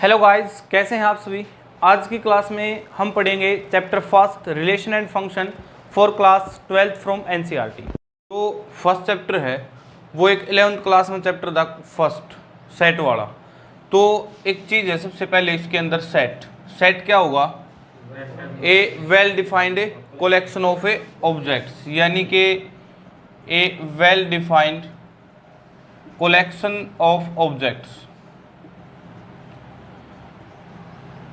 Hello guys, कैसे हैं आप सभी। आज की क्लास में हम पढ़ेंगे chapter first relation and function for class 12th from NCERT. तो फर्स्ट चैप्टर है वो एक 11th क्लास में चैप्टर था फर्स्ट सेट वाला। तो एक चीज़ है, सबसे पहले इसके अंदर सेट क्या होगा, a well defined collection of a objects, यानी कि a well defined collection of objects.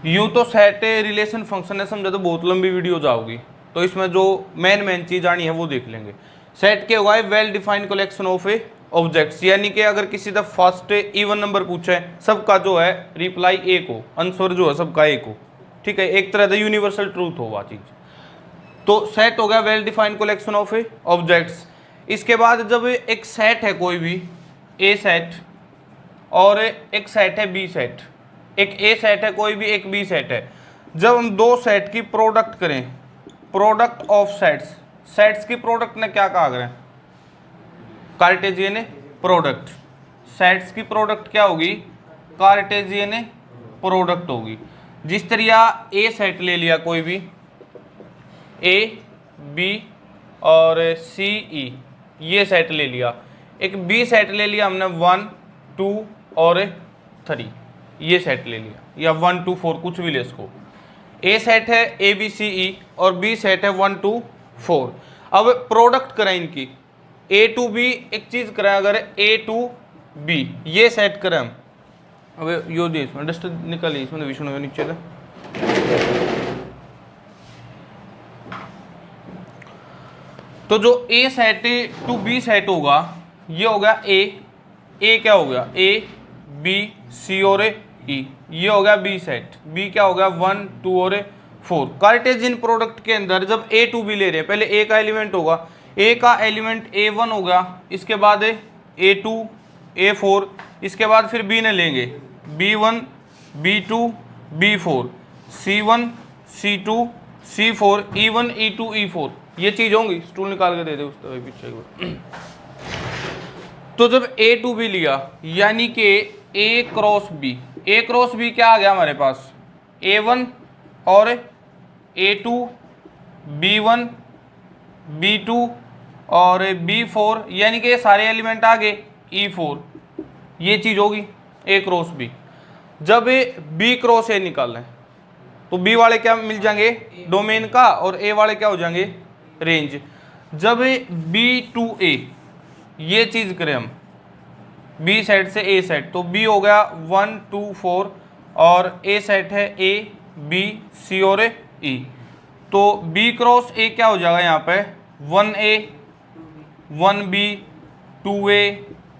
यूँ तो सेट रिलेशन फंक्शन है, समझा तो बहुत लंबी वीडियो जाओगी, तो इसमें जो मेन चीज आनी है वो देख लेंगे। सेट क्या होगा, well defined collection of a objects, यानी कि अगर किसी द फर्स्ट इवन नंबर पूछे सबका जो है रिप्लाई ए को, आंसर जो है सबका ए को, ठीक है, एक तरह का यूनिवर्सल ट्रूथ होगा चीज। तो सेट हो गया well defined collection of a objects. इसके बाद जब एक सेट है कोई भी ए सेट और एक सेट है बी सेट, एक ए सेट है कोई भी, एक बी सेट है, जब हम दो सेट की प्रोडक्ट करें, प्रोडक्ट ऑफ सेट्स की प्रोडक्ट ने क्या कहा करें, कार्टेशियन प्रोडक्ट। सेट्स की प्रोडक्ट क्या होगी, कार्टेशियन प्रोडक्ट होगी। जिस तरह ए सेट ले लिया कोई भी, ए बी और सी ई, ये सेट ले लिया। एक बी सेट ले लिया हमने 1 2 और 3, ये सेट ले लिया, या 1 2 4 कुछ भी ले इसको। ए सेट है ए बी सी ई और बी सेट है 1 2 4। अब प्रोडक्ट करें इनकी, ए टू बी, एक चीज करें, अगर ए टू बी ये सेट करें हम, अब यो दे इसमें डस्ट निकल, इसमें विष्णु नीचे था। तो जो ए सेट टू बी सेट होगा, ये हो गया ए क्या हो गया, ए बी सी और ई, ये हो गया बी सेट, बी क्या हो गया 1 2 और 4। कार्टेशियन प्रोडक्ट के अंदर जब ए टू बी ले रहे हैं, पहले ए का एलिमेंट होगा, ए का एलिमेंट A1 हो गया, इसके बाद A2 A4, इसके बाद फिर बी ने लेंगे B1 B2 B4 C1 C2 C4 E1 E2 E4, ये चीज होंगी। स्टूल निकाल के दे दे उस तरह पीछे। तो जब ए टू बी लिया, यानी कि ए क्रॉस बी क्या आ गया हमारे पास, A1 और A2 B1 B2 और B4, यानी कि ये सारे एलिमेंट आ गए E4, ये चीज होगी ए क्रॉस बी। जब बी क्रॉस ए निकाल रहे हैं तो बी वाले क्या मिल जाएंगे, डोमेन का, और ए वाले क्या हो जाएंगे, रेंज। जब बी टू ए ये चीज करें हम, बी सेट से ए सेट, तो बी हो गया 1 2 4 और ए सेट है ए बी सी और ई। तो बी क्रॉस ए क्या हो जाएगा यहाँ पे, 1A 1B 2A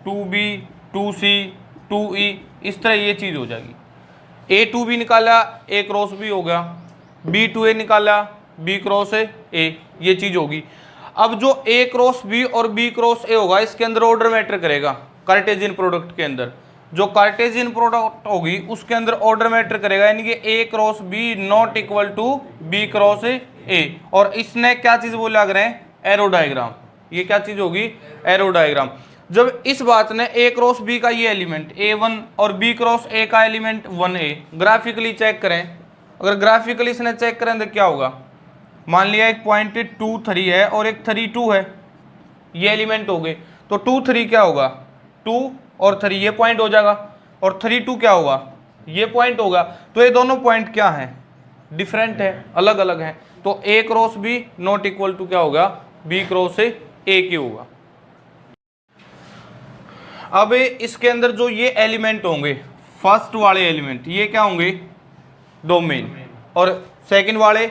2B 2C 2E, इस तरह ये चीज हो जाएगी। ए टू बी निकाला, ए क्रॉस बी हो गया, बी टू ए निकाला, बी क्रॉस ए, ये चीज होगी। अब जो ए क्रॉस बी और बी क्रॉस ए होगा, इसके अंदर ऑर्डर मैटर करेगा। कार्टेशियन प्रोडक्ट के अंदर जो कार्टेशियन प्रोडक्ट होगी उसके अंदर ऑर्डर मैटर करेगा, यानी कि A cross B not equal to B cross A. और इसने क्या चीज बोले अगर एरो डायग्राम, ये क्या चीज होगी, एरो डायग्राम। जब इस बात ने ए क्रॉस बी का ये एलिमेंट A1 और बी क्रॉस ए का एलिमेंट 1A ग्राफिकली चेक करें, अगर ग्राफिकली इसने चेक करें तो क्या होगा, मान लिया एक पॉइंट 2 3 है और एक 3 2 है, ये एलिमेंट हो गए, तो 2 3 क्या होगा, 2 और 3 ये पॉइंट हो जाएगा, और 3 2 क्या होगा, ये पॉइंट होगा। तो ये दोनों पॉइंट क्या है, डिफरेंट है, अलग अलग है। तो A cross B not equal to क्या होगा, बी क्रॉस ए की होगा। अब इसके अंदर जो ये एलिमेंट होंगे, फर्स्ट वाले एलिमेंट ये क्या होंगे, डोमेन, और सेकंड वाले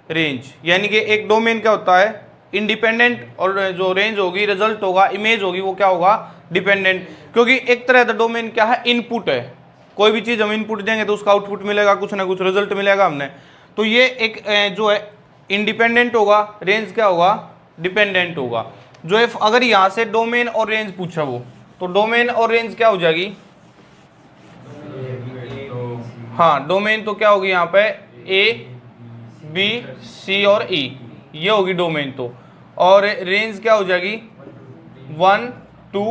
रेंज। यानी कि एक डोमेन क्या होता है, इंडिपेंडेंट, और जो रेंज होगी, रिजल्ट होगा, इमेज होगी, वो क्या होगा, डिपेंडेंट। क्योंकि एक तरह का डोमेन क्या है, इनपुट है, कोई भी चीज हम इनपुट देंगे तो उसका आउटपुट मिलेगा, कुछ ना कुछ रिजल्ट मिलेगा हमने। तो ये एक जो है इंडिपेंडेंट होगा, रेंज क्या होगा, डिपेंडेंट होगा। जो है अगर यहाँ से डोमेन और रेंज पूछा वो, तो डोमेन और रेंज क्या हो जाएगी, हाँ डोमेन तो क्या होगी यहाँ पे ए बी सी और ई, ये होगी डोमेन तो, और रेंज क्या हो जाएगी 1 2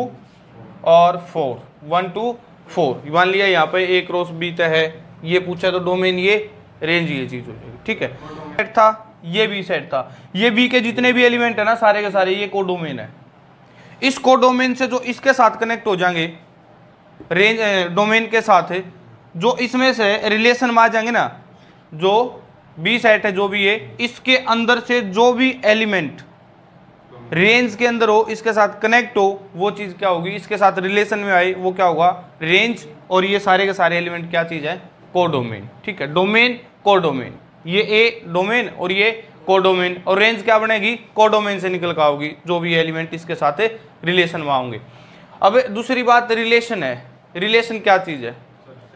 और 4, 1 2 4। मान लिया यहाँ पे ए क्रॉस बी तय है, ये पूछा तो डोमेन ये, रेंज ये चीज हो जाएगी। ठीक है, सेट था, ये बी सेट था, ये बी के जितने भी एलिमेंट है ना सारे के सारे ये कोडोमेन है। इस कोडोमेन से जो इसके साथ कनेक्ट हो जाएंगे रेंज डोमेन के साथ है, जो इसमें से रिलेशन में आ जाएंगे ना, जो बी सेट है जो भी है, इसके अंदर से जो भी एलिमेंट रेंज के अंदर हो, इसके साथ कनेक्ट हो, वो चीज क्या होगी, इसके साथ रिलेशन में आए वो क्या होगा, रेंज। और ये सारे के सारे एलिमेंट क्या चीज है, कोडोमेन। ठीक है, डोमेन कोडोमेन, ये ए डोमेन और ये कोडोमेन, और रेंज क्या बनेगी, कोडोमेन से निकल कर आओगी, जो भी एलिमेंट इसके साथ रिलेशन में आएंगे। अब दूसरी बात रिलेशन है। रिलेशन क्या चीज है,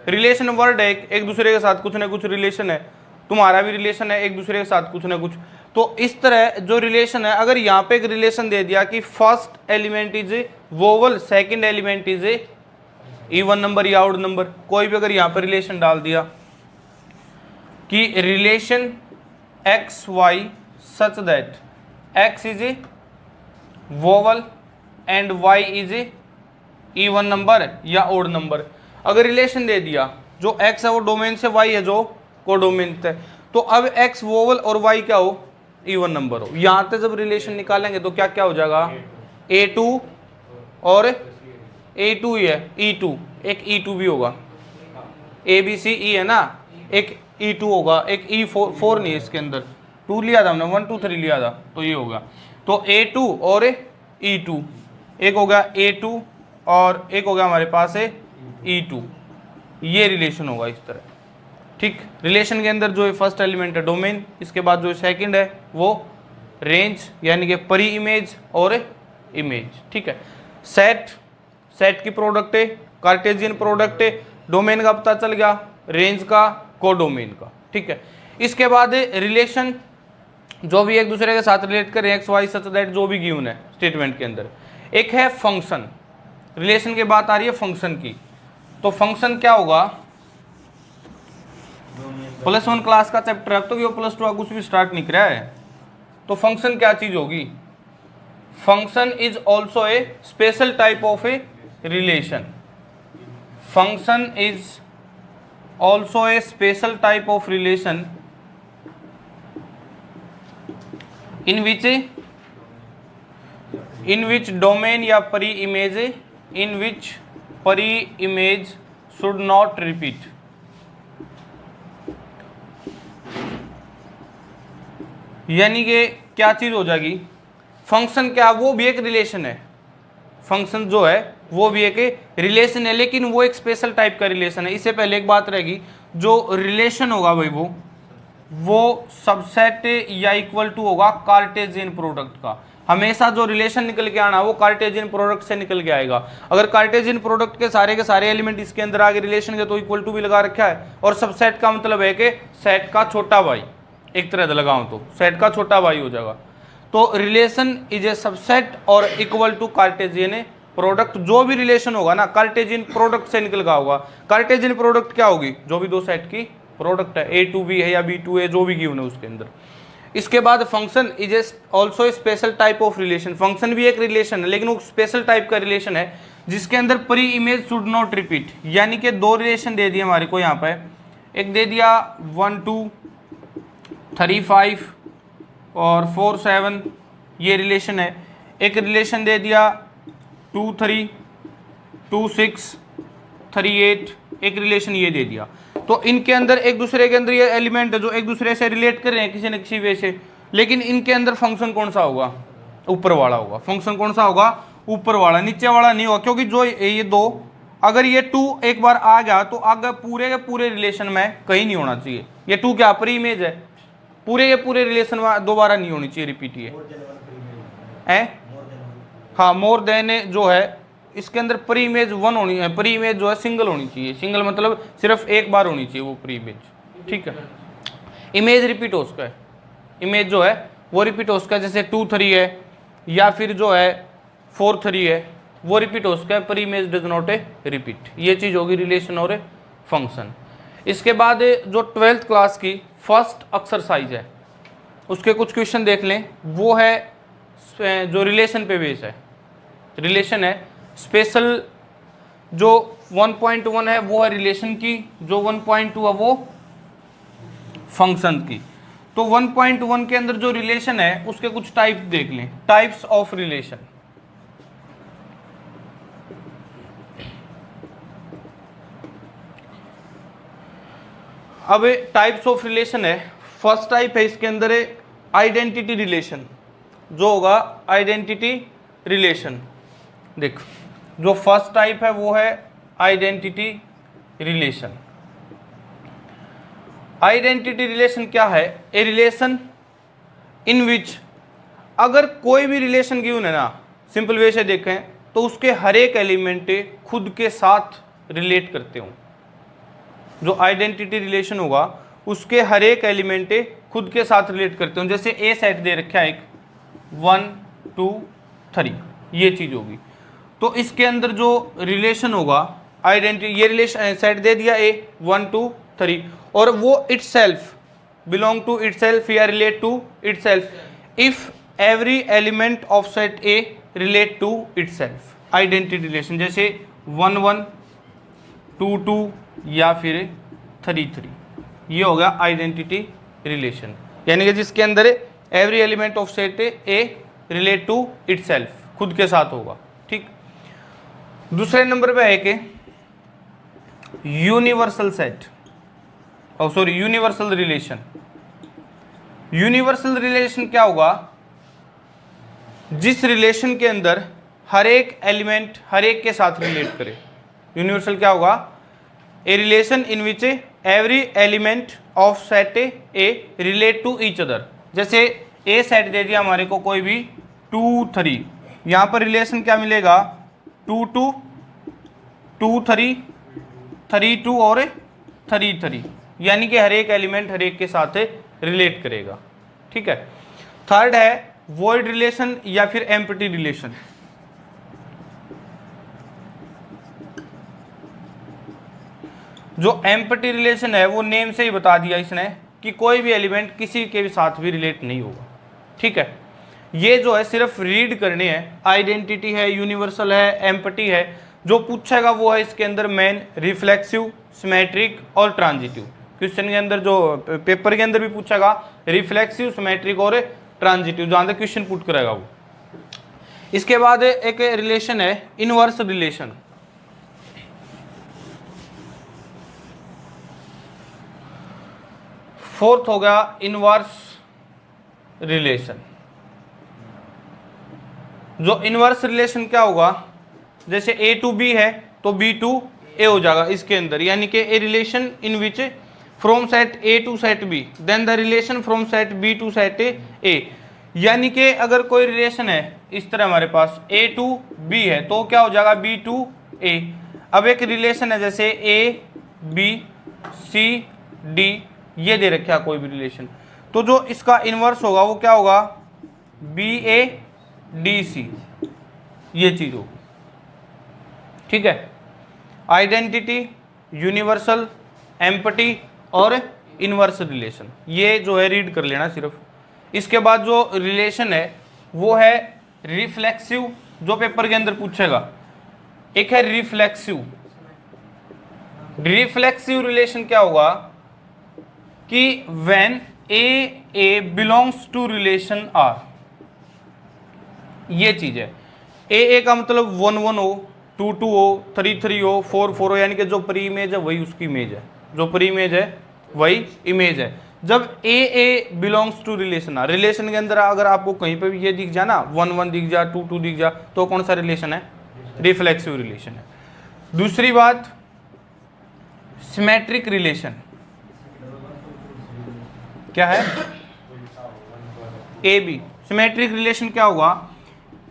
रिलेशन वर्ड है, एक दूसरे के साथ कुछ ना कुछ रिलेशन है, तुम्हारा भी रिलेशन है एक दूसरे के साथ कुछ ना कुछ। तो इस तरह जो रिलेशन है, अगर यहाँ पे एक रिलेशन दे दिया कि first element is vowel, second element is even number या ऑड नंबर, कोई भी अगर यहाँ पर रिलेशन डाल दिया कि relation x y such that x is a vowel and y is a even number या ऑड नंबर, अगर रिलेशन दे दिया जो एक्स है वो डोमेन से, वाई है जो कोडोमेन से, तो अब एक्स वोवल और वाई क्या हो, इवन नंबर हो। यहां से जब रिलेशन निकालेंगे तो क्या क्या हो जाएगा, A2 और A2 ही है, E2, एक E2 भी होगा, ABCE है ना, एक E2 होगा, एक E4 नहीं है इसके अंदर, 2 लिया था हमने, 1 2 3 लिया था, तो ये होगा। तो A2 और E2, एक हो गया A2 और एक हो गया हमारे पास है E2, ये रिलेशन होगा इस तरह। ठीक, रिलेशन के अंदर जो है फर्स्ट एलिमेंट है डोमेन, इसके बाद जो सेकंड है वो रेंज यानी कि परी इमेज और इमेज। ठीक है, सेट, सेट की प्रोडक्ट है, कार्टेशियन प्रोडक्ट है, डोमेन का पता चल गया, रेंज का, कोडोमेन का। ठीक है, इसके बाद रिलेशन जो भी एक दूसरे के साथ रिलेट करें, एक्स वाई सच दैट, जो भी गिवन है स्टेटमेंट के अंदर। एक है फंक्शन, रिलेशन के बात आ रही है फंक्शन की, तो फंक्शन क्या होगा, +1 क्लास का चैप्टर अब तो +2 कुछ भी स्टार्ट नहीं करा है, तो फंक्शन क्या चीज होगी, function is also a special type of a relation, function is also a special type of relation in which domain या परी इमेज, in which परी इमेज should not repeat। यानी कि क्या चीज हो जाएगी, फंक्शन क्या, वो भी एक रिलेशन है, फंक्शन जो है वो भी एक रिलेशन है, लेकिन वो एक स्पेशल टाइप का रिलेशन है। इससे पहले एक बात रहेगी, जो रिलेशन होगा भाई वो सबसेट या इक्वल टू होगा कार्टेशियन प्रोडक्ट का। हमेशा जो रिलेशन निकल के आना वो कार्टेशियन प्रोडक्ट से निकल के आएगा। अगर कार्टेशियन प्रोडक्ट के सारे एलिमेंट इसके अंदर आगे रिलेशन के, तो इक्वल टू भी लगा रखा है, और सबसेट का मतलब है कि सेट का छोटा भाई, एक तरह से लगाऊं तो सेट का छोटा भाई हो जाएगा। तो रिलेशन इज ए सबसेट और इक्वल टू कार्टेशियन प्रोडक्ट, जो भी रिलेशन होगा ना कार्टेशियन प्रोडक्ट से निकल का होगा। कार्टेशियन प्रोडक्ट क्या होगी, जो भी दो सेट की प्रोडक्ट है, A2 है या B2 है, जो भी गिवन है उसके अंदर। इसके बाद function is also special type of relation, function भी एक रिलेशन है लेकिन वो स्पेशल टाइप का रिलेशन है जिसके अंदर pre image should not repeat. यानी कि दो रिलेशन दे दिए हमारे को यहाँ पे, एक दे दिया 1 2 3 5 और 4 7, ये रिलेशन है। एक रिलेशन दे दिया 2 3 2 6 3 8, एक रिलेशन ये दे दिया। तो इनके अंदर एक दूसरे के अंदर ये एलिमेंट है जो एक दूसरे से रिलेट कर रहे हैं किसी न किसी वे से, लेकिन इनके अंदर फंक्शन कौन सा होगा, ऊपर वाला होगा। फंक्शन कौन सा होगा, ऊपर वाला, नीचे वाला नहीं होगा, क्योंकि जो ये दो, अगर ये 2 एक बार आ गया तो आगे पूरे के पूरे रिलेशन में कहीं नहीं होना चाहिए। ये 2 क्या प्री इमेज है, पूरे के पूरे रिलेशन में दोबारा नहीं होनी चाहिए रिपीट। ये हाँ, मोर देन जो है इसके अंदर प्री इमेज 1 होनी है, प्री इमेज जो है सिंगल होनी चाहिए। सिंगल मतलब सिर्फ एक बार होनी चाहिए वो प्री इमेज। ठीक है, इमेज रिपीट हो उसका है, इमेज जो है वो रिपीट हो उसका, जैसे 2 3 है या फिर जो है 4 3 है, वो रिपीट हो उसका है, pre image does not a repeat. ये चीज़ होगी रिलेशन और फंक्शन। इसके बाद जो 12th क्लास की फर्स्ट एक्सरसाइज है उसके कुछ क्वेश्चन देख लें। वो है जो रिलेशन पे बेस है, रिलेशन है स्पेशल, जो 1.1 है वो है रिलेशन की, जो 1.2 है वो फंक्शन की। तो 1.1 के अंदर जो रिलेशन है उसके कुछ टाइप देख लें, टाइप्स ऑफ रिलेशन। अब टाइप्स ऑफ रिलेशन है, फर्स्ट टाइप है इसके अंदर है आइडेंटिटी रिलेशन, जो होगा आइडेंटिटी रिलेशन। देख, जो फर्स्ट टाइप है वो है आइडेंटिटी रिलेशन। आइडेंटिटी रिलेशन क्या है? ए रिलेशन इन विच, अगर कोई भी रिलेशन गिवन है ना, सिंपल वे से देखें तो उसके हर एक एलिमेंट खुद के साथ रिलेट करते हो। जो आइडेंटिटी रिलेशन होगा उसके हर एक एलिमेंट खुद के साथ रिलेट करते हो। जैसे ए सेट दे रखा है एक 1 2 3, ये चीज होगी। तो इसके अंदर जो रिलेशन होगा आइडेंटिटी, ये रिलेशन सेट दे दिया ए 1 2 3, और वो इटसेल्फ बिलोंग टू इटसेल्फ या relate to itself if every element of set A relate to itself. Identity relation जैसे 1 1 2 2 या फिर 3 3, ये होगा आइडेंटिटी रिलेशन, यानी कि जिसके अंदर every element of set A relate to itself, खुद के साथ होगा। ठीक। दूसरे नंबर पे है कि universal set, sorry universal relation. Universal relation क्या होगा? जिस रिलेशन के अंदर हर एक एलिमेंट हर एक के साथ रिलेट करे। यूनिवर्सल क्या होगा? A relation in which every element of set A relate to each other. जैसे ए सेट दे दिया हमारे को कोई भी 2 3, यहाँ पर रिलेशन क्या मिलेगा? 2 2 2 3 3 2 और 3 3, यानी कि हर एक एलिमेंट हर एक के साथ रिलेट करेगा। ठीक है। थर्ड है वॉइड रिलेशन या फिर एम्प्टी रिलेशन। जो एम्प्टी रिलेशन है वो नेम से ही बता दिया इसने कि कोई भी एलिमेंट किसी के भी साथ भी रिलेट नहीं होगा। ठीक है। ये जो है सिर्फ रीड करने हैं। आइडेंटिटी है, यूनिवर्सल है, एम्प्टी है। जो पूछेगा वो है इसके अंदर मेन रिफ्लेक्सिव, सिमेट्रिक और ट्रांजिटिव। क्वेश्चन के अंदर जो पेपर के अंदर भी पूछेगा रिफ्लेक्सिव, सिमेट्रिक और ट्रांजिटिव, जहां तक क्वेश्चन पुट करेगा वो। इसके बाद एक रिलेशन है इनवर्स रिलेशन। फोर्थ हो गया इनवर्स रिलेशन। जो इनवर्स रिलेशन क्या होगा? जैसे ए टू बी है तो बी टू ए हो जाएगा इसके अंदर, यानी कि a relation in which from set A to set B then the relation from set B to set A. यानी कि अगर कोई रिलेशन है इस तरह हमारे पास ए टू बी है तो क्या हो जाएगा? बी टू ए। अब एक रिलेशन है जैसे ए बी सी डी, ये दे रखा कोई भी रिलेशन, तो जो इसका इनवर्स होगा वो क्या होगा? बी ए डी सी, ये चीज होगी। ठीक है। आइडेंटिटी, यूनिवर्सल, एम्प्टी और इनवर्स रिलेशन, ये जो है रीड कर लेना सिर्फ। इसके बाद जो रिलेशन है वो है रिफ्लेक्सिव, जो पेपर के अंदर पूछेगा। एक है रिफ्लेक्सिव। रिफ्लेक्सिव रिलेशन क्या होगा कि when a belongs to relation R, ये चीज है। ए का मतलब 1 1 हो, 2 2 हो, 3 3 हो, 4 4 हो, यानी कि जो प्री इमेज है वही उसकी इमेज है, जो प्री इमेज है वही इमेज है। जब A belongs to relation R, relation के अंदर अगर आपको कहीं पे भी ये दिख जाए ना, 1 1 दिख जा, 2 2 दिख जा, तो कौन सा रिलेशन है? रिफ्लेक्सिव रिलेशन है। दूसरी बात सिमेट्रिक रिलेशन क्या है? A B. सिमेट्रिक रिलेशन क्या होगा?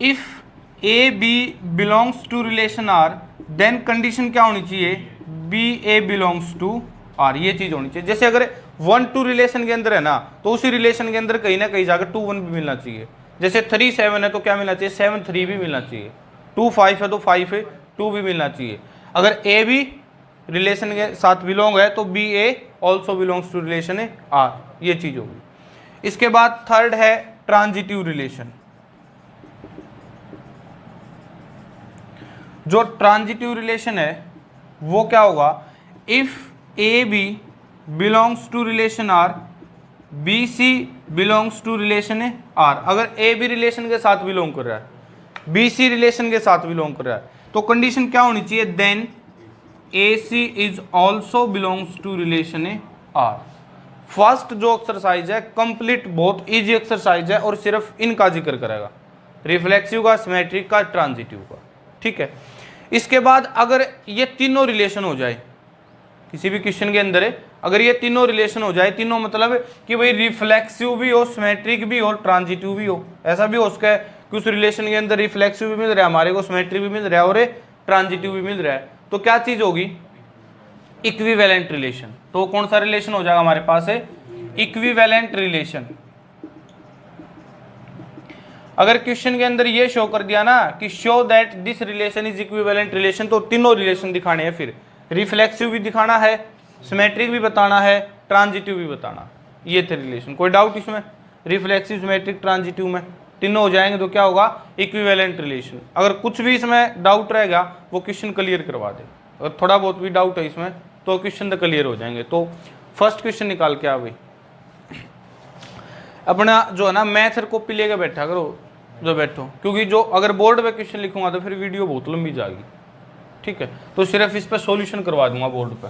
If a B belongs to relation R then condition क्या होनी चाहिए? B a belongs to R, ये चीज होनी चाहिए। जैसे अगर 1 2 रिलेशन के अंदर है ना, तो उसी रिलेशन के अंदर कहीं ना कहीं जाकर 2 1 भी मिलना चाहिए। जैसे 3 7 है तो क्या मिलना चाहिए? 7 3 भी मिलना चाहिए। 2 5 है तो 5 2 भी मिलना चाहिए। अगर ए बी रिलेशन के साथ बिलोंग है तो b a also belongs to relation है आर, ये चीज होगी। इसके बाद थर्ड है ट्रांजिटिव रिलेशन। जो ट्रांजिटिव रिलेशन है वो क्या होगा, if a B belongs to relation R, b c belongs to relation R. अगर ए बी रिलेशन के साथ बिलोंग कर रहा है, बी सी रिलेशन के साथ बिलोंग कर रहा है, तो कंडीशन क्या होनी चाहिए, then a c is also belongs to relation R. First जो एक्सरसाइज है कंप्लीट बहुत इजी एक्सरसाइज है और सिर्फ इनका जिक्र करेगा, रिफ्लेक्सिव का, सिमेट्रिक का, ट्रांजिटिव का, ठीक है। इसके बाद अगर ये तीनों रिलेशन हो जाए किसी भी क्वेश्चन के अंदर है, अगर ये तीनों रिलेशन हो जाए, तीनों मतलब कि भाई रिफ्लेक्सिव भी हो, सिमेट्रिक भी हो, ट्रांजिटिव भी हो, ऐसा भी हो सकता है कि उस रिलेशन के अंदर रिफ्लेक्सिव भी मिल रहा है हमारे को, सिमेट्रिक भी मिल रहा है और ट्रांजिटिव भी मिल रहा है, तो क्या चीज होगी, इक्विवेलेंट रिलेशन। तो कौन सा रिलेशन हो जाएगा हमारे पास है, इक्विवेलेंट रिलेशन। अगर क्वेश्चन के अंदर ये शो कर दिया ना कि show that this relation is equivalent relation, तो तीनों रिलेशन दिखाने हैं, फिर रिफ्लेक्सिव भी दिखाना है, सिमेट्रिक भी बताना है, ट्रांजिटिव भी बताना, ये थे रिलेशन। कोई डाउट इसमें, रिफ्लेक्सिव, सिमेट्रिक, ट्रांजिटिव में तीनों हो जाएंगे तो क्या होगा, इक्विवेलेंट रिलेशन। अगर कुछ भी इसमें डाउट रहेगा वो क्वेश्चन क्लियर करवा दे, अगर थोड़ा बहुत भी डाउट है इसमें तो क्वेश्चन तो क्लियर हो जाएंगे। तो फर्स्ट क्वेश्चन निकाल के आ भाई, अपना जो है ना मैथ कॉपी लेके बैठा करो जो बैठो, क्योंकि जो अगर बोर्ड पे क्वेश्चन लिखूंगा तो फिर वीडियो बहुत लंबी जाएगी, ठीक है। तो सिर्फ इस पर सॉल्यूशन करवा दूंगा बोर्ड पर।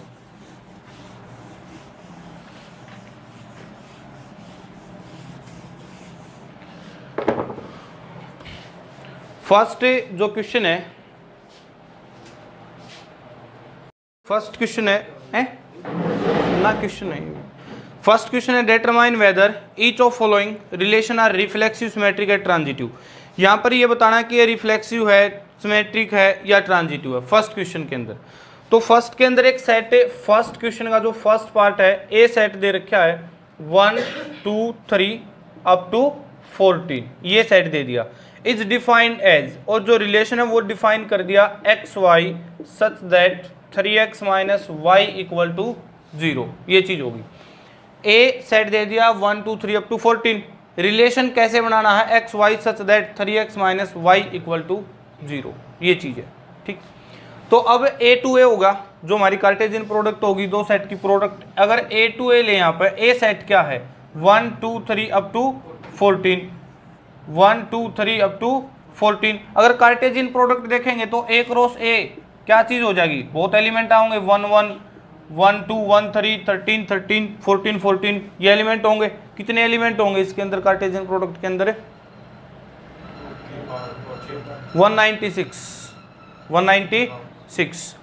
फर्स्ट जो क्वेश्चन है, फर्स्ट क्वेश्चन है ना, क्वेश्चन है फर्स्ट क्वेश्चन है, determine whether each of following relation are reflexive, symmetric है, ट्रांजिटिव। यहाँ पर ये बताना कि ये रिफ्लेक्सिव है, सिमेट्रिक है या ट्रांजिटिव है फर्स्ट क्वेश्चन के अंदर। तो फर्स्ट के अंदर एक सेट है, फर्स्ट क्वेश्चन का जो फर्स्ट पार्ट है ए सेट दे रखा है 1 2 3 अप टू 14, ये सेट दे दिया, इज डिफाइंड एज, और जो रिलेशन है वो डिफाइन कर दिया x y such that 3x minus y equal to 0, ये चीज होगी। ए सेट दे दिया 1 2 3 अप टू 14, रिलेशन कैसे बनाना है, x y such that 3x minus y equal to 0, ये चीज है, ठीक। तो अब ए टू ए होगा, जो हमारी कार्टेशियन प्रोडक्ट होगी, दो सेट की प्रोडक्ट। अगर ए टू ए ले यहाँ पर, ए सेट क्या है 1 2 3 अप टू 14, 1 2 3 अप टू 14। अगर कार्टेशियन प्रोडक्ट देखेंगे तो ए क्रॉस ए क्या चीज हो जाएगी, बहुत एलिमेंट आएंगे, 1 1 1 2 1 3 13 13 14 14, ये एलिमेंट होंगे। कितने एलिमेंट होंगे इसके अंदर, कार्टेशियन प्रोडक्ट के अंदर 196।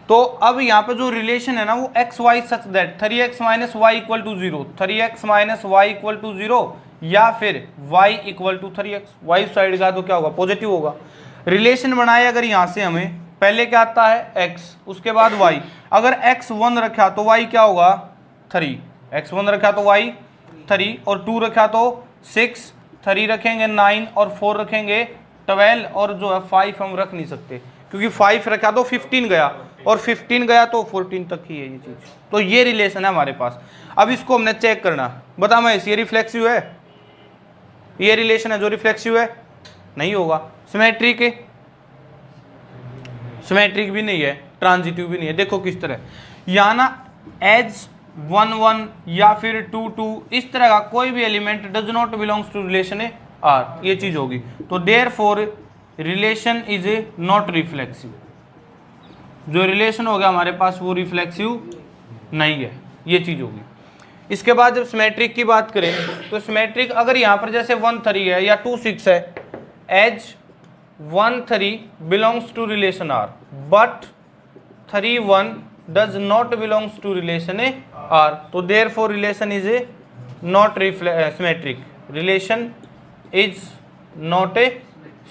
तो अब यहाँ पे जो रिलेशन है ना वो x y such that 3x minus y equal to 0, 3x minus y equal to 0, या फिर y equal to 3x, y side का तो क्या होगा, पॉजिटिव होगा। रिलेशन बनाए अगर यहाँ से हमें, पहले क्या आता है x, उसके बाद y, अगर x 1 रखा तो y क्या होगा 3, x 1 रखा तो y 3, और 2 रखा तो 6, 3 रखेंगे 9, और 4 रखेंगे 12, और जो है 5 हम रख नहीं सकते, क्योंकि 5 रखा तो 15 गया, और 15 गया तो 14 तक ही है ये चीज। तो ये रिलेशन है हमारे पास। अब इसको हमने चेक करना, बता मैं ये रिफ्लेक्सिव है, ये रिलेशन है जो रिफ्लेक्सिव है, नहीं होगा। सिमेट्रिक है, सिमेट्रिक भी नहीं है, ट्रांजिटिव भी नहीं है। देखो किस तरह, या ना एज 1 1 या फिर 2 2, इस तरह का कोई भी element does not belongs to relation है आर, ये चीज होगी। तो therefore relation is a not reflexive, जो रिलेशन हो गया हमारे पास वो रिफ्लेक्सिव नहीं है, ये चीज होगी। इसके बाद जब सिमेट्रिक की बात करें तो सिमेट्रिक अगर यहाँ पर जैसे 1 3 है या 2 6 है, as 1 3 belongs to relation R but 3 1 does not belongs to relation R, तो therefore relation is a not symmetric, relation is not a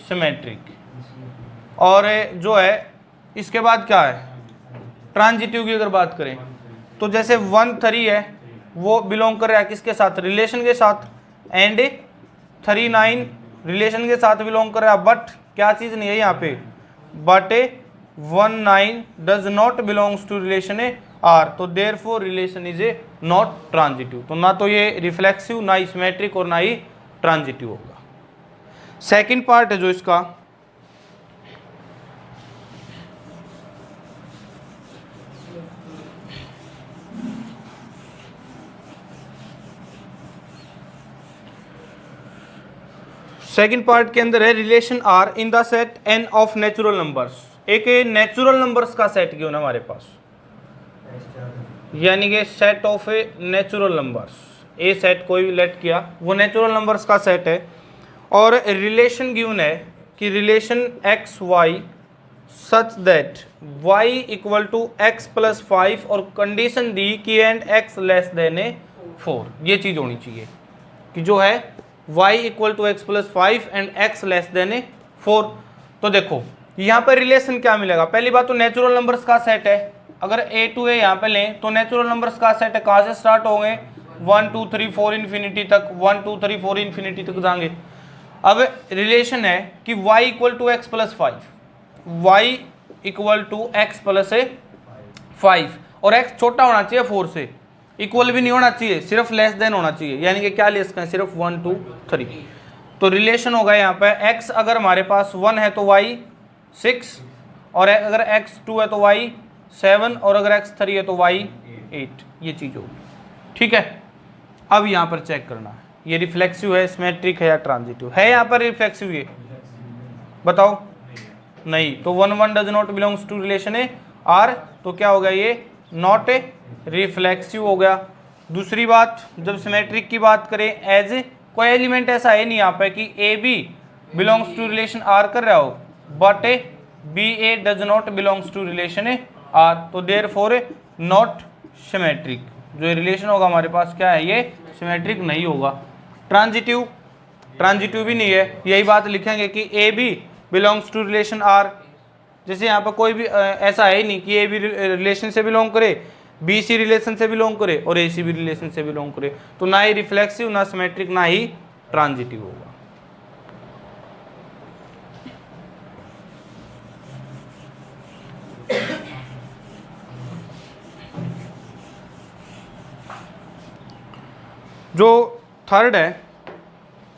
symmetric. और जो है इसके बाद क्या है, ट्रांजिटिव की अगर बात करें तो जैसे 1 3 है वो बिलोंग कर रहा है किसके साथ, रिलेशन के साथ, एंड 3 9 रिलेशन के साथ बिलोंग कर रहा है, बट क्या चीज नहीं है यहाँ पे, but 1 9 does not belongs to relation R, तो therefore relation is a not transitive. तो ना तो ये रिफ्लेक्सिव, ना ही सिमेट्रिक, और ना ही ट्रांजिटिव होगा। सेकंड पार्ट है जो इसका, सेकंड पार्ट के अंदर है relation R in the set N of natural numbers. एक नेचुरल नंबर्स का सेट क्यों ना हमारे पास, यानी कि set of a natural numbers, a set कोई भी लेट किया वो नेचुरल नंबर्स का सेट है, और रिलेशन गिवन है कि relation x y such that y equal to x plus 5 और कंडीशन दी कि एंड x लेस देन 4। ये चीज होनी चाहिए कि जो है y equal to x plus 5 and x less than 4। तो देखो यहाँ पर रिलेशन क्या मिलेगा, पहली बात तो नेचुरल नंबर्स का सेट है, अगर a टू a यहाँ पे लें तो नेचुरल नंबर्स का सेट है, कहाँ से स्टार्ट होंगे 1 2 3 4 इन्फिनिटी तक, 1 2 3 4 इन्फिनिटी तक जाएंगे। अब रिलेशन है कि y equal to x plus 5, y equal to x plus 5 और x छोटा होना चाहिए 4 से, इक्वल भी नहीं होना चाहिए, सिर्फ लेस देन होना चाहिए, यानी कि क्या लेस करें सिर्फ 1 2 3। तो रिलेशन होगा यहाँ पे x अगर हमारे पास 1 है तो y 6, और अगर x 2 है तो y 7, और अगर x 3 है तो y 8। ये चीज होगी, ठीक है। अब यहाँ पर चेक करना है ये रिफ्लेक्सिव है, सिमेट्रिक है या ट्रांजिटिव है। यहाँ पर रिफ्लेक्सिव ये बताओ नहीं, तो 1 1 does not belongs to relation A R, तो क्या हो गया ये नॉट ए रिफ्लेक्सिव हो गया। दूसरी बात, जब सिमेट्रिक की बात करें, एज ए कोई एलिमेंट ऐसा है नहीं यहाँ पे कि A B belongs to relation R कर रहा हो, but A B A does not belongs to relation A R, तो therefore a not symmetric. जो रिलेशन होगा हमारे पास क्या है, ये सिमेट्रिक नहीं होगा। ट्रांजिटिव, ट्रांजिटिव भी नहीं है, यही बात लिखेंगे कि A B belongs to relation R, जैसे यहाँ पर कोई भी ऐसा है ही नहीं कि ए बी रिलेशन से बिलोंग करे, बी सी रिलेशन से बिलोंग करे और ए सी भी रिलेशन से बिलोंग करे, तो ना ही रिफ्लेक्सिव ना सिमेट्रिक ना ही ट्रांजिटिव होगा। जो थर्ड है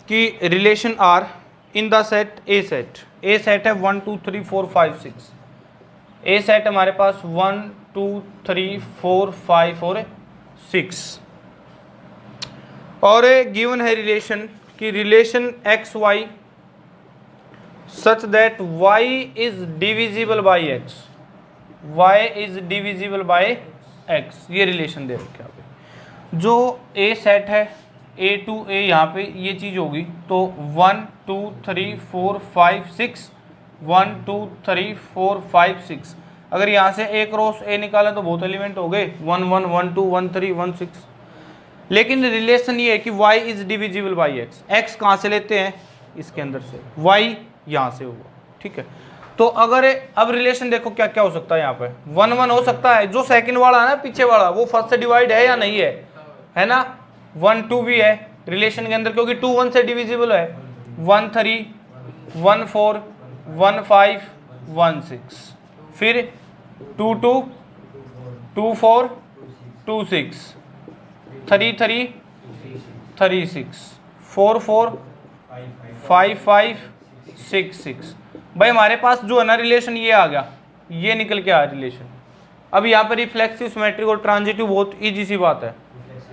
कि relation R in the set a set, a set है 1 2 3 4 5 6, ए सेट हमारे पास 1 2 3 4 5 और 6, और गिवन है रिलेशन कि relation x y such that y is divisible by x, y is divisible by x, ये रिलेशन दे रखे हैं। जो ए सेट है ए टू ए, यहाँ पे ये चीज होगी तो 1 2 3 4 5 6, 1 2 3 4 5 6, अगर यहाँ से ए क्रॉस ए निकाला तो बहुत एलिमेंट हो गए 1 1 1 2 1 3 1 6। लेकिन रिलेशन ये है कि y is divisible by x, x कहाँ से लेते हैं इसके अंदर से, y यहाँ से होगा, ठीक है। तो अगर अब रिलेशन देखो क्या क्या हो सकता है, यहाँ पे 1 1 हो सकता है, जो सेकंड वाला है ना पीछे वाला, वो फर्स्ट से डिवाइड है या नहीं है ना, 1 2 भी है रिलेशन के अंदर क्योंकि 2 1 से डिविजिबल है, 1 3 1 4 1 5 1 6, फिर 2 2 2 4 2 6 3 3 3 6 4 4 5 5 6 6। भाई हमारे पास जो है ना रिलेशन ये आ गया, ये निकल के आया रिलेशन। अब यहाँ पर रिफ्लेक्सिव सिमेट्रिक और ट्रांजिटिव बहुत इजी सी बात है।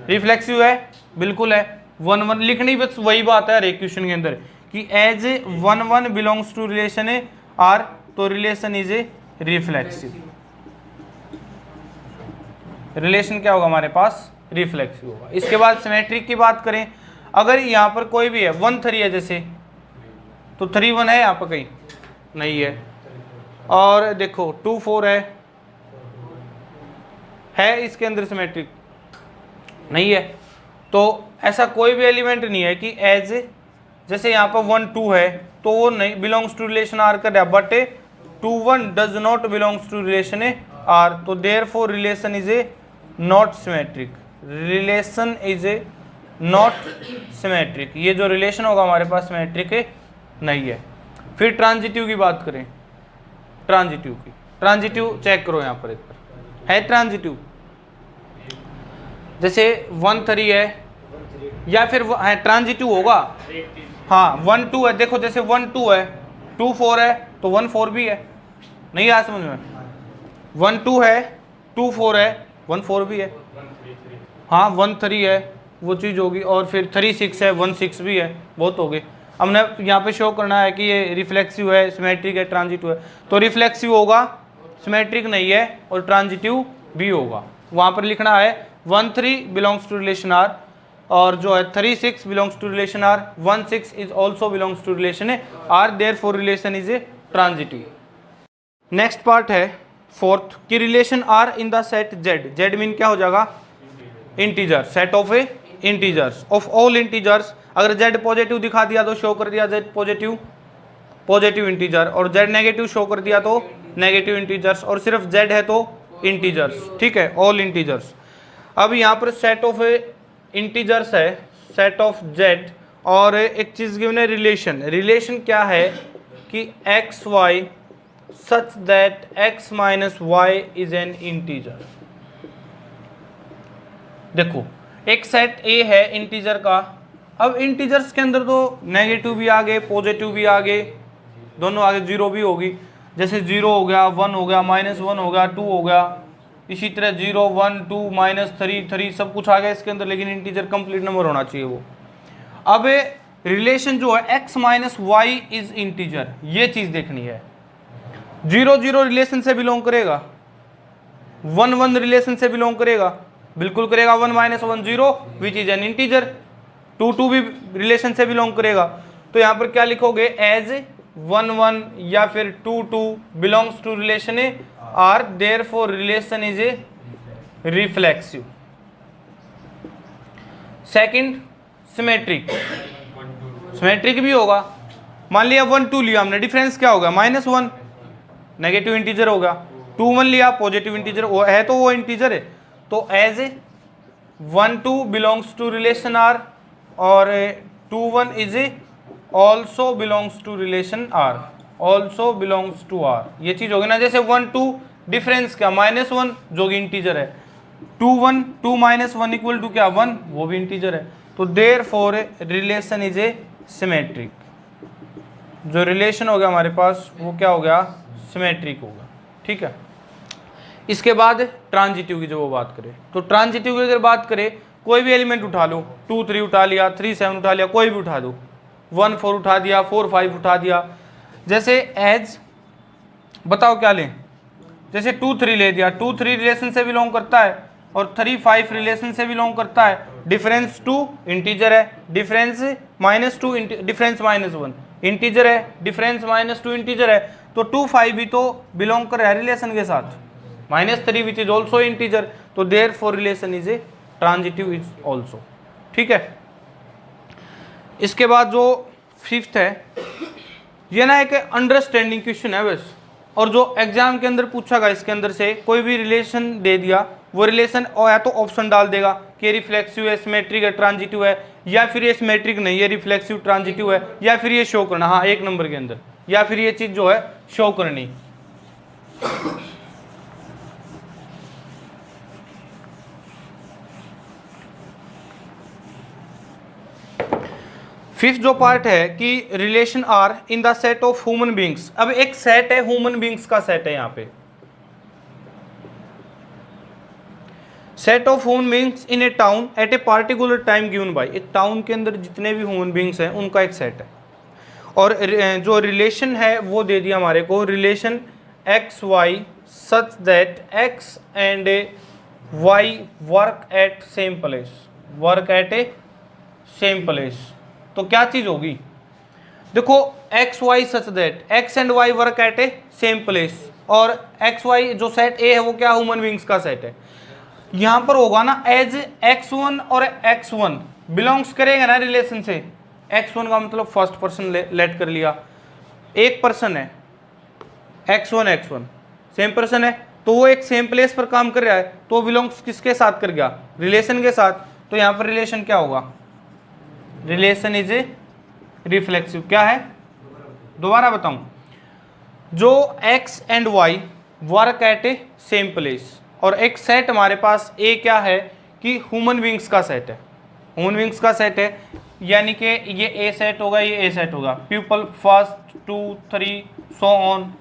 रिफ्लेक्सिव है बिल्कुल है, 1 1 लिखनी बस वही बात है हर एक क्वेश्चन के अंदर कि as 1 1 belongs to relation A R, तो relation is a reflexive. Relation क्या होगा हमारे पास, रिफ्लेक्सिव होगा। इसके बाद सिमेट्रिक की बात करें, अगर यहाँ पर कोई भी है 1 3 है जैसे, तो 3 1 है यहाँ पर कहीं नहीं है, और देखो 2 4 है इसके अंदर सिमेट्रिक नहीं है, तो ऐसा कोई भी एलिमेंट नहीं है कि एज जैसे यहाँ पर 1 2 है तो वो नहीं बिलोंग्स टू रिलेशन आर कर रहा, but 2 1 does not belongs to relation A R, तो therefore relation is a not symmetric, relation is a not symmetric. ये जो रिलेशन होगा हमारे पास सिमेट्रिक है नहीं है। फिर ट्रांजिटिव की बात करें, ट्रांजिटिव की, ट्रांजिटिव चेक करो यहाँ पर एक बार, है ट्रांजिटिव जैसे 1 3 है या फिर है ट्रांजिटिव होगा, हाँ 1 2 है, देखो जैसे 1 2 है 2 4 है तो 1 4 भी है, नहीं आया समझ में, 1 2 है 2 4 है 1 4 भी है, हाँ 1 3 है वो चीज़ होगी, और फिर 3 6 है 1 6 भी है, बहुत हो गए। हमने यहाँ पे शो करना है कि ये रिफ्लेक्सिव है, सिमेट्रिक है, ट्रांजिटिव है। तो रिफ्लेक्सिव होगा, सिमेट्रिक नहीं है, और ट्रांजिटिव भी होगा। वहाँ पर लिखना है 1-3 बिलोंग्स टू रिलेशन आर, और जो है 3-6 belongs to relation R, 1-6 is also belongs to relation R, therefore relation is a transitive. Next part है फोर्थ कि relation R in the set Z. Z mean क्या हो जाएगा? Integer, set of a integers of all integers. अगर Z positive दिखा दिया तो show कर दिया जेड पॉजिटिव इंटीजर, और जेड नेगेटिव शो कर दिया तो नेगेटिव इंटीजर्स, और सिर्फ जेड है तो इंटीजर्स, ठीक है, ऑल इंटीजर्स। अब यहाँ पर सेट ऑफ इंटीजर्स है, सेट ऑफ जेड, और एक चीज गिवन है रिलेशन। रिलेशन क्या है कि x y such that x minus y is an integer. देखो एक सेट ए है इंटीजर का। अब इंटीजर्स के अंदर तो नेगेटिव भी आ गए, पॉजिटिव भी आ गए, दोनों आगे, जीरो भी होगी। जैसे 0 हो गया, 1 हो गया, -1 हो गया, 2 हो गया, इसी तरह 0, 1, 2, -3, 3 सब कुछ आ गया इसके अंदर, लेकिन इंटीजर कंप्लीट नंबर होना चाहिए वो। अब रिलेशन जो है x minus y is integer, ये चीज देखनी है। 0-0 रिलेशन से बिलोंग करेगा, 1-1 रिलेशन से बिलोंग करेगा, बिल्कुल करेगा। 1 - 1 0 विच इज एन इंटीजर। 2-2 भी रिलेशन से बिलोंग करेगा। तो यहाँ पर क्या लिखोगे? एज 1-1 या फिर 2-2 belongs to relation A R, therefore relation is a reflexive. Second symmetric, symmetric भी होगा। मान लिया 1-2 लिया हमने, डिफरेंस क्या होगा? -1 नेगेटिव इंटीजर होगा। 2-1 लिया, पॉजिटिव इंटीजर वो है, तो वो इंटीजर है। तो as 1-2 belongs to relation R, और 2-1 is also belongs to relation R, also belongs to R. ये चीज होगी ना, जैसे 1-2 डिफरेंस क्या? -1 जो कि इंटीजर है। 2-1 2 - 1 इक्वल टू क्या? 1, वो भी इंटीजर है। तो therefore relation is a symmetric. जो रिलेशन हो गया हमारे पास वो क्या हो गया? सिमेट्रिक होगा, ठीक है। इसके बाद ट्रांजिटिव की जो वो बात करें, तो ट्रांजिटिव की अगर बात करें, कोई भी एलिमेंट उठा लो, 2-3 उठा लिया, 3-7 उठा लिया, कोई भी उठा दो, 1-4 उठा दिया, 4-5 उठा दिया। जैसे एज बताओ क्या लें? जैसे 2-3 ले दिया, 2-3 रिलेशन से बिलोंग करता है, और 3-5 रिलेशन से बिलोंग करता है। डिफरेंस 2 इंटीजर है, डिफरेंस -2 डिफरेंस -1 इंटीजर है, डिफरेंस -2 इंटीजर है। तो 2-5 भी तो बिलोंग कर रहा है रिलेशन के साथ, -3 विच इज ऑल्सो इंटीजर। तो therefore relation is a transitive is also, ठीक है। इसके बाद जो फिफ्थ है, ये ना एक अंडरस्टैंडिंग क्वेश्चन है बस, और जो एग्जाम के अंदर पूछा गया, इसके अंदर से कोई भी रिलेशन दे दिया, वो रिलेशन या तो ऑप्शन डाल देगा कि रिफ्लेक्सिव है, सिमेट्रिक है, ट्रांजिटिव है, या फिर ये सिमेट्रिक नहीं है, रिफ्लेक्सिव ट्रांजिटिव है, या फिर ये शो करना, हाँ 1 नंबर के अंदर, या फिर ये चीज जो है शो करनी। फिफ्थ जो पार्ट है कि relation R in the set of human beings. अब एक सेट है, ह्यूमन बींग्स का सेट है, यहां पे set of human beings in A town eight a particular time given by. एक टाउन के अंदर जितने भी ह्यूमन बींग्स हैं उनका एक सेट है, और जो रिलेशन है वो दे दिया हमारे को, relation x y such that x and y work at same place, work at a same place. तो क्या चीज होगी? देखो x y such that x and y work at a same place, और एक्स वाई जो set a है वो क्या? ह्यूमन बींग्स का सेट है। यहां पर होगा ना एज x1 और x1 बिलोंग्स करेगा ना रिलेशन से। x1 का मतलब फर्स्ट पर्सन लेट कर लिया, एक पर्सन है, x1 सेम पर्सन है, तो वो एक सेम प्लेस पर काम कर रहा है, तो बिलोंग्स किसके साथ कर गया? रिलेशन के साथ। तो यहां पर रिलेशन क्या होगा? Relation is a reflexive. क्या है? दोबारा बताऊं, जो x and y work at a same place, और एक सेट हमारे पास ए क्या है कि ह्यूमन बींग्स का सेट है, ह्यूमन बींग्स का सेट है, यानी कि ये ए सेट होगा, ये ए सेट होगा, पीपल 1, 2, 3 सो ऑन,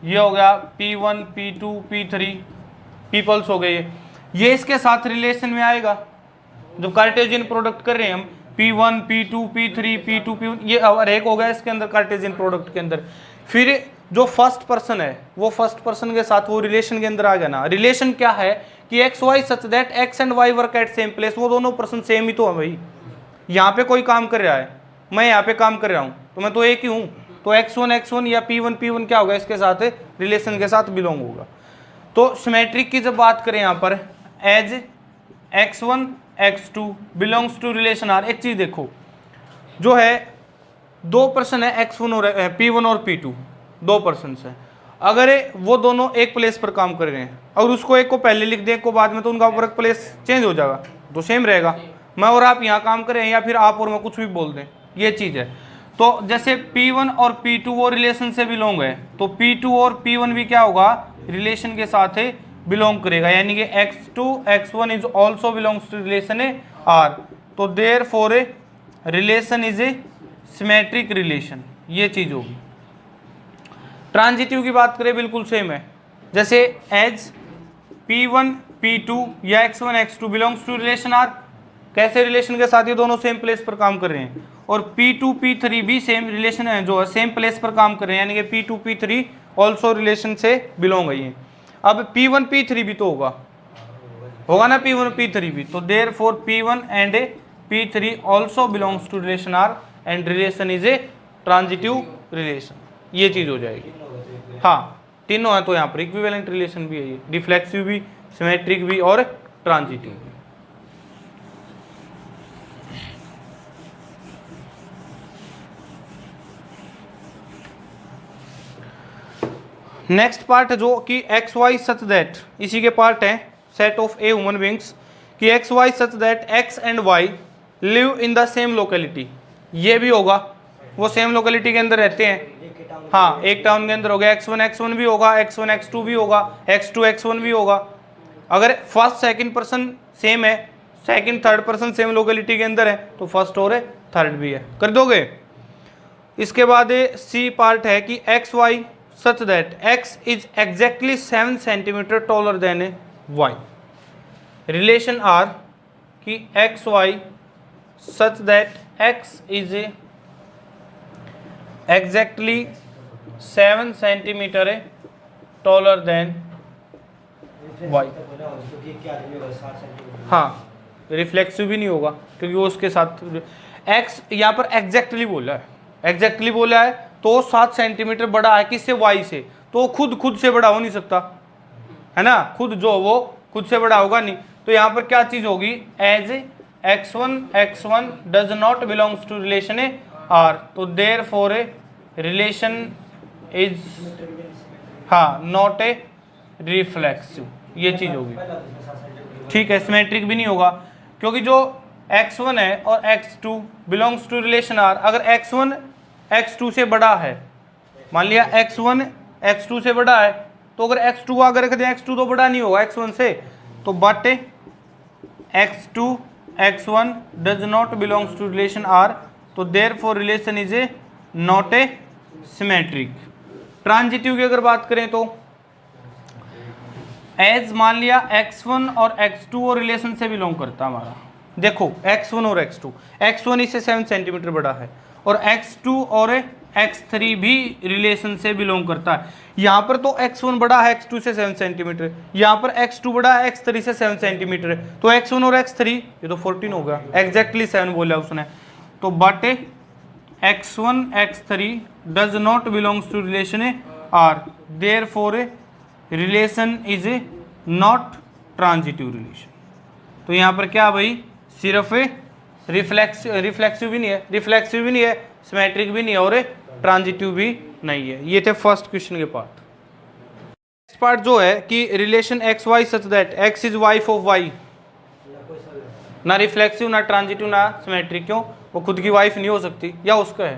ये हो गया P1 P2 P3 पीपल्स हो गए। ये इसके साथ रिलेशन में आएगा। जब कार्टेशियन प्रोडक्ट कर रहे हैं हम, P1 P2 P3 P2 P1, ये और एक हो गया इसके अंदर कार्टेशियन प्रोडक्ट के अंदर। फिर जो फर्स्ट पर्सन है वो फर्स्ट पर्सन के साथ वो रिलेशन के अंदर आ गया ना। रिलेशन क्या है कि x y such that x and y work at same place, वो दोनों पर्सन सेम ही तो है भाई। यहाँ पे कोई काम कर रहा है, मैं यहाँ पे काम कर रहा हूँ, तो मैं तो एक ही हूँ, तो x1 या P1 क्या होगा, इसके साथ रिलेशन के साथ बिलोंग होगा। तो सिमेट्रिक की जब बात करें यहाँ पर, as x1 x2 belongs to relation R, एक चीज देखो, जो है दो पर्सन है x1 और P1 और P2, दो पर्सन है, अगर वो दोनों एक प्लेस पर काम कर रहे हैं और उसको एक को पहले लिख दें एक को बाद में, तो उनका वर्क प्लेस चेंज हो जाएगा, तो सेम रहेगा। मैं और आप यहाँ काम करें या फिर आप और मैं कुछ भी बोल दें, ये चीज़ है। तो जैसे P1 और P2 वो रिलेशन से बिलोंग है, तो P2 और P1 भी क्या होगा, रिलेशन के साथ बिलोंग करेगा, यानी कि x2 x1 is also belongs to relation R, तो therefore relation is a symmetric relation, ये चीज होगी। ट्रांजिटिव की बात करें बिल्कुल सेम है, जैसे एज P1 P2 या x1 x2 belongs to relation R, कैसे रिलेशन के साथ ये दोनों सेम प्लेस पर काम कर रहे हैं, और P2 P3 भी सेम रिलेशन है, जो है सेम प्लेस पर काम कर रहे हैं, यानी कि P2 P3 ऑल्सो रिलेशन से बिलोंग है ये। अब P1 P3 भी तो होगा ना, P1 P3 भी, तो therefore P1 and P3 also belongs to relation R and relation is a transitive relation, ये चीज हो जाएगी। हाँ, तीनों है तो यहाँ पर इक्विवेलेंट रिलेशन भी है ये, रिफ्लेक्सिव भी, सिमेट्रिक भी और ट्रांजिटिव भी। नेक्स्ट पार्ट जो कि एक्स वाई सच दैट, इसी के पार्ट है set of a human beings, कि x y such that x and y live in the same locality, ये भी होगा, वो सेम लोकेलिटी के अंदर रहते हैं। हाँ, एक टाउन के अंदर हो गया, x1 x1 भी होगा, x1 x2 भी होगा, x2 x1 भी होगा। अगर फर्स्ट सेकंड पर्सन सेम है, second third person same locality के अंदर है, तो फर्स्ट और थर्ड भी है, कर दोगे। इसके बाद सी पार्ट है कि x y such that x is exactly 7 centimeter taller than y, relation R कि x y such that x is exactly 7 centimeter taller than y। हाँ, रिफ्लेक्सिव भी नहीं होगा क्योंकि वो उसके साथ x यहाँ पर एग्जैक्टली बोला है, एग्जैक्टली बोला है, तो 7 सेंटीमीटर बड़ा है किससे, y से, तो खुद से बड़ा हो नहीं सकता है ना, खुद जो वो खुद से बड़ा होगा नहीं। तो यहाँ पर क्या चीज होगी, as x1 does not belongs to relation R, तो देयर फॉर रिलेशन इज हाँ नॉट ए रिफ्लेक्सिव, ये चीज होगी। ठीक है, सिमेट्रिक भी नहीं होगा क्योंकि जो x1 है और x2 belongs to relation R, अगर x1 x2 से बड़ा है, मान लिया x1 x2 से बड़ा है, तो अगर x2 आगे रख दें, x2 तो बड़ा नहीं होगा x1 से, तो but x2 x1 does not belongs to relation R, तो therefore relation is a not a symmetric. Transitive की अगर बात करें तो एज मान लिया x1 और x2 और रिलेशन से बिलोंग करता हमारा, देखो x1 और x1 इससे 7 सेंटीमीटर बड़ा है, और x2 और x3 भी रिलेशन से बिलोंग करता है। यहाँ पर तो x1 बड़ा है x2 से 7 सेंटीमीटर, यहाँ पर x2 बड़ा है x3 से 7 सेंटीमीटर, तो x1 और x3 ये तो 14 हो गया, एग्जैक्टली 7 बोला उसने, तो but x1 x3 does not belongs to relation R, therefore relation is a not transitive relation. तो यहाँ पर क्या भाई, सिर्फ रिफ्लेक्सिव भी नहीं है, सिमेट्रिक भी नहीं है और ट्रांजिटिव भी नहीं है। ये थे फर्स्ट क्वेश्चन के पार्ट। नेक्स्ट पार्ट जो है कि relation x y such that x is wife of y, ना रिफ्लेक्सिव ना ट्रांजिटिव ना सिमेट्रिक, क्यों, वो खुद की वाइफ नहीं हो सकती या उसका है,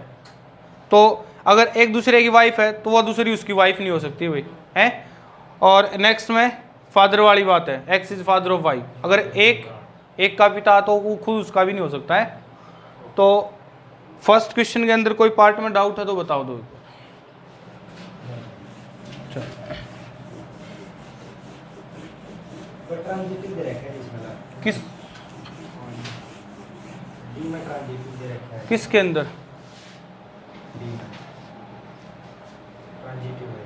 तो अगर एक दूसरे की वाइफ है तो वह दूसरी उसकी वाइफ नहीं हो सकती भाई है। और नेक्स्ट में फादर वाली बात है, x is father of y, अगर एक का पिता तो वो खुद उसका भी नहीं हो सकता है। तो फर्स्ट क्वेश्चन के अंदर कोई पार्ट में डाउट है तो बताओ दो। किस बी में ट्रांजिटिव दे रखा है, किसके अंदर? बी में ट्रांजिटिव है।